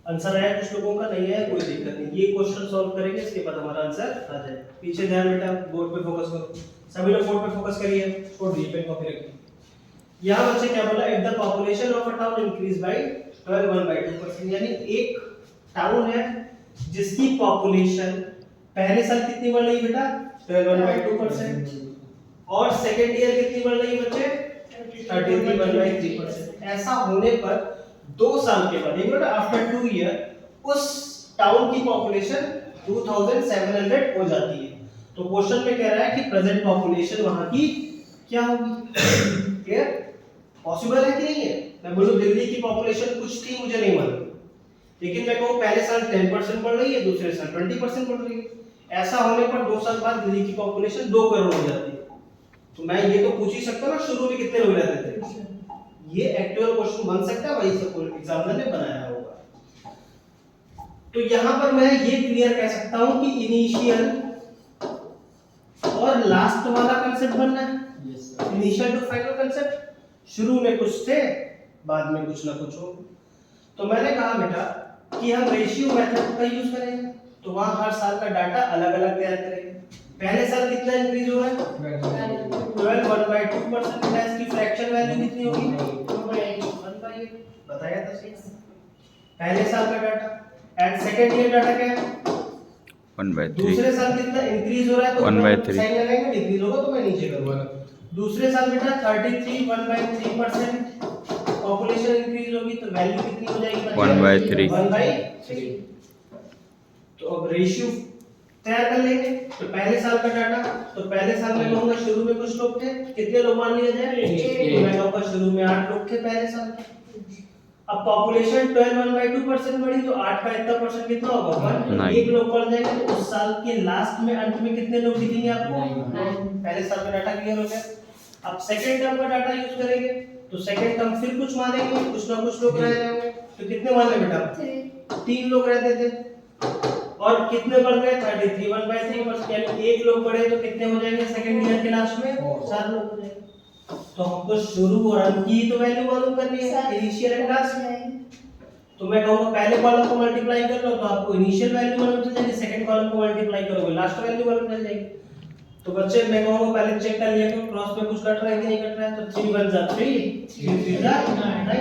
Answer आया कुछ लोगों का, नहीं है कोई दिक्कत नहीं, ये क्वेश्चन सॉल्व करेंगे इसके बाद हमारा आंसर आ जाए। पीछे ध्यान बेटा, बोर्ड पे फोकस करो, सभी लोग बोर्ड पे फोकस करिए, छोड़ दीजिए पेन कॉपी रखिए। यहाँ बच्चे क्या बोला, if the population of a town increase by 12.2%, यानी एक टाउन है जिसकी पॉपुलेशन पहले साल कितनी बढ़ रही बेटा 12.2%, और सेकेंड ईयर कितनी बढ़ रही है बच्चे 33.3%। ऐसा होने पर 2 साल के बाद, एक आफ्टर 2 ईयर उस टाउन की पॉपुलेशन 2700 हो जाती है। तो क्वेश्चन में कह रहा है कि प्रेजेंट पॉपुलेशन वहां की क्या होगी। क्लियर, पॉसिबल है कि नहीं है? मैं बोलूं दिल्ली की पॉपुलेशन कुछ थी, मुझे नहीं मालूम, लेकिन मैं कहूं पहले साल 10% बढ़ रही है, दूसरे साल 20% बढ़ रही है। ऐसा होने पर 2 साल बाद दिल्ली की पॉपुलेशन 2 करोड़ हो जाती है। तो मैं ये तो पूछ ही सकता हूं ना शुरू में कितने लोग रहते थे, ये एक्चुअल क्वेश्चन बन सकता है, वही सब एग्जामिनर ने बनाया होगा। तो यहां पर मैं ये क्लियर कह सकता हूं कि इनिशियल और लास्ट वाला कांसेप्ट बनना है। इनिशियल टू फाइनल कांसेप्ट, शुरू में कुछ थे, बाद में कुछ ना कुछ हो। तो मैंने कहा बेटा कि हम रेशियो मेथड का यूज करेंगे, तो वहां हर साल का डाटा अलग-अलग तैयार करेंगे। पहले साल कितना इंक्रीज हो रहा है 12.2%, बेटा इसकी फ्रैक्शन वैल्यू कितनी होगी 1/8, बताया था सही। पहले साल का data and second year data क्या है 1/3। दूसरे साल कितना इंक्रीज हो रहा है, तो 1/3 साइन लगाएंगे, डिक्रीज होगा तो मैं नीचे करूंगा। दूसरे साल बेटा 1/3% पॉपुलेशन इंक्रीज होगी, तो वैल्यू कितनी हो जाएगी 1/3। 1/3। तो अब रेशियो तैयार कर लेंगे। तो पहले साल का डाटा, तो पहले साल में कहूंगा शुरू में कुछ लोग थे, कितने लोग मान लिया जाए, तो मैं कहूंगा शुरू में 8 लोग थे पहले साल। अब पॉपुलेशन 12.2% बढ़ी, तो 8 का इतना परसेंट कितना होगा 1, एक लोग बढ़ जाएंगे, तो उस साल के लास्ट में अंत में कितने लोग दिखेंगे आपको 9। पहले साल का डाटा क्लियर हो गया। अब सेकंड टर्म का डाटा यूज करेंगे, तो सेकंड टर्म फिर कुछ मानेंगे, कुछ ना कुछ लोग रह जाएंगे, तो कितने मान ले बेटा 3 लोग रहते थे, और कितने बढ़ गए 33, 1/3%, यानी एक लोग बढ़े तो कितने हो जाएंगे सेकंड ईयर के लास्ट में 4 लोग हो जाएंगे। तो हमको शुरू और अंत की तो वैल्यू मालूम करनी है, इनिशियल एंड लास्ट। तो मैं कहूंगा पहले कॉलम को मल्टीप्लाई कर लो, तो आपको इनिशियल वैल्यू मालूम चल जाएगी, सेकंड कॉलम को मल्टीप्लाई करोगे लास्ट वैल्यू मालूम चल जाएगी। तो बच्चे मैं कहूंगा पहले चेक कर लिया करो क्रॉस में कुछ कट रहा है कि नहीं कट रहा है। तो 3 1 जा 3, 3 3 जा 9,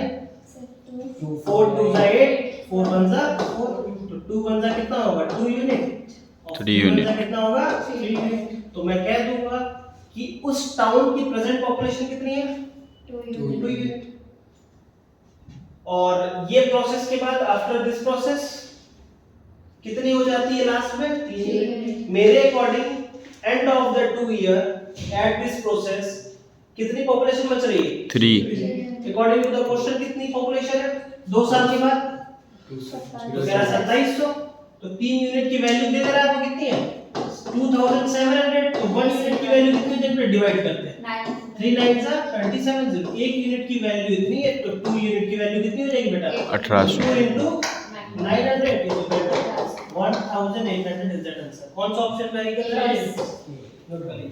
4 2 जा 8, 4 1 जा 4, तो 2 1 जा कितना होगा 2 यूनिट, 3 यूनिट कितना होगा 3 यूनिट। तो मैं कह दूंगा कि उस टाउन की प्रेजेंट पॉपुलेशन कितनी है 2 यूनिट। और ये प्रोसेस के बाद आफ्टर दिस प्रोसेस कितनी हो जाती है लास्ट में 3 यूनिट। मेरे according end of the 2 year at this process कितनी पॉपुलेशन बच रही है 3। अकॉर्डिंग टू द क्वेश्चन कितनी पॉपुलेशन है 2 साल के बाद, तो कह रहा 2700, तो 3 यूनिट की वैल्यू दे रहा है आपको कितनी है 2700, तो 1 यूनिट की वैल्यू कितनी जब पे डिवाइड करते हैं 3 9 जा 27, 1 यूनिट की वैल्यू इतनी है, तो 2 यूनिट की वैल्यू कितनी हो जाएगी बेटा 1800 2 900 is equal to 1800 is that answer. कौन सा ऑप्शन वेरी कर रहा है नोट करिए।